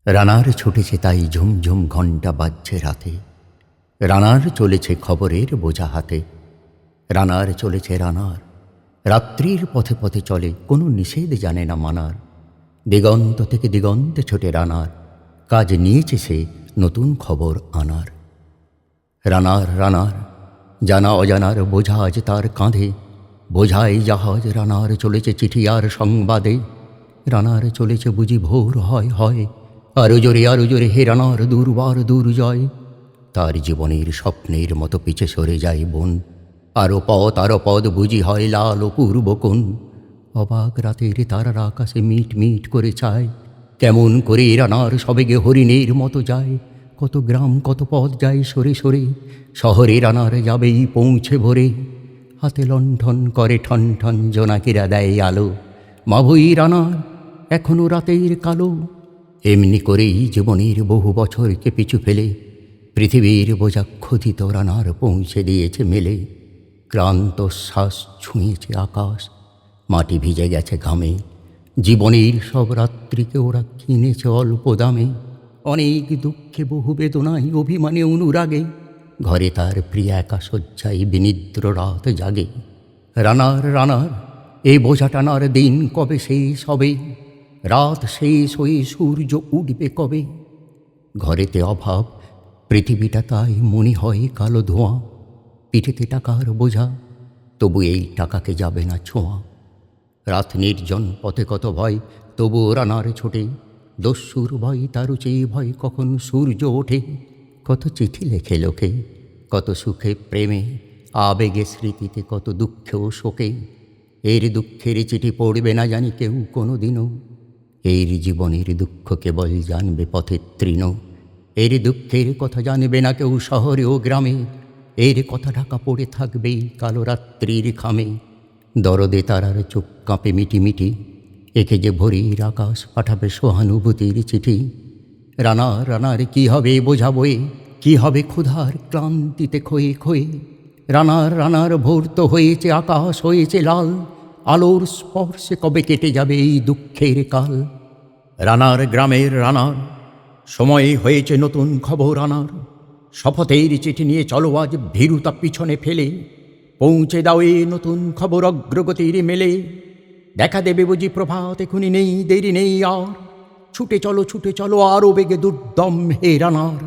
রানার ছুটেছে তাই ঝুমঝুম ঘণ্টা বাজছে রাতে। রানার চলেছে খবরের বোঝা হাতে। রানার চলেছে রানার, রাত্রির পথে পথে চলে, কোনো নিষেধ জানে না মানার। দিগন্ত থেকে দিগন্তে ছোটে রানার, কাজ নিয়েছে সে নতুন খবর আনার। রানার রানার, জানা অজানার বোঝা আজ তার কাঁধে। বোঝাই জাহাজ রানার চলেছে চিঠি আর সংবাদে। রানার চলেছে বুঝি ভোর হয় হয়, আরো জোরে হে রানার দুর্বার দুর্জয়। তার জীবনের স্বপ্নের মতো পিছে সরে যায় বন, আরো পদ বুঝি হয় লাল ও পূর্ব কোণ। অবাক রাতের তারার আকাশে মিট মিট করে চায়, কেমন করে রানার সবেগে হরিণের মতো যায়। কত গ্রাম কত পথ যায় সরে সরে, শহরে রানার যাবেই পৌঁছে ভোরে। হাতে লণ্ঠন করে ঠন ঠন জোনাকিরা দেয় আলো, মাভুই রানার এখনো রাতের কালো। এমনি করেই জীবনের বহু বছরকে পিছু ফেলে পৃথিবীর বোঝা ক্ষুধিত রানার পৌঁছে দিয়েছে মেলে। ক্লান্ত শ্বাস ছুঁয়েছে আকাশ, মাটি ভিজে গেছে ঘামে। জীবনের সব রাত্রিকে ওরা কিনেছে অল্প দামে। অনেক দুঃখে বহু বেদনায় অভিমানে অনুরাগে, ঘরে তার প্রিয় একা শয্যায় বিনিদ্র রাত জাগে। রানার রানার, এই বোঝা টানার দিন কবে শেষ হবে? রাত শেষ হয়ে সূর্য উঠবে কবে? ঘরেতে অভাব, পৃথিবীটা তাই মনে হয় কালো ধোঁয়া। পিঠেতে টাকার বোঝা, তবু এই টাকাকে যাবে না ছোঁয়া। রাত নির্জন পথে কত ভয়, তবুও রানার ছোটে। দস্যুর ভয় তারও চেয়ে ভয় কখন সূর্য ওঠে। কত চিঠি লেখে লোকে, কত সুখে প্রেমে, আবেগে স্মৃতিতে, কত দুঃখে ও শোকে। এর দুঃখের চিঠি পড়বে না জানি কেউ কোনো দিনও। এর জীবনের দুঃখ কেবল জানবে পথের তৃণ। এর দুঃখের কথা জানবে না কেউ শহরে ও গ্রামে। এর কথা ঢাকা পড়ে থাকবে কালো রাত্রির খামে। দরদে তারার চোখ কাঁপে মিটি মিটি, একে যে ভোরের আকাশ পাঠাবে সহানুভূতির চিঠি। রানার রানার কি হবে বোঝাবয়ে, কি হবে ক্ষুধার ক্লান্তিতে ক্ষয়ে ক্ষয়ে। রানার রানার ভোর তো হয়েছে, আকাশ হয়েছে লাল, আলোর স্পর্শে কবে কেটে যাবে এই দুঃখের কাল। রানার গ্রামের রানার, সময় হয়েছে নতুন খবর আনার। শপথের চিঠি নিয়ে চলো আজ ভীরুতা পিছনে ফেলে, পৌঁছে দাও এ নতুন খবর অগ্রগতির মেলে। দেখা দেবে বুঝি প্রভাত, এখনই নেই দেরি নেই আর। ছুটে চলো আরো বেগে দুর্দম হে রানার।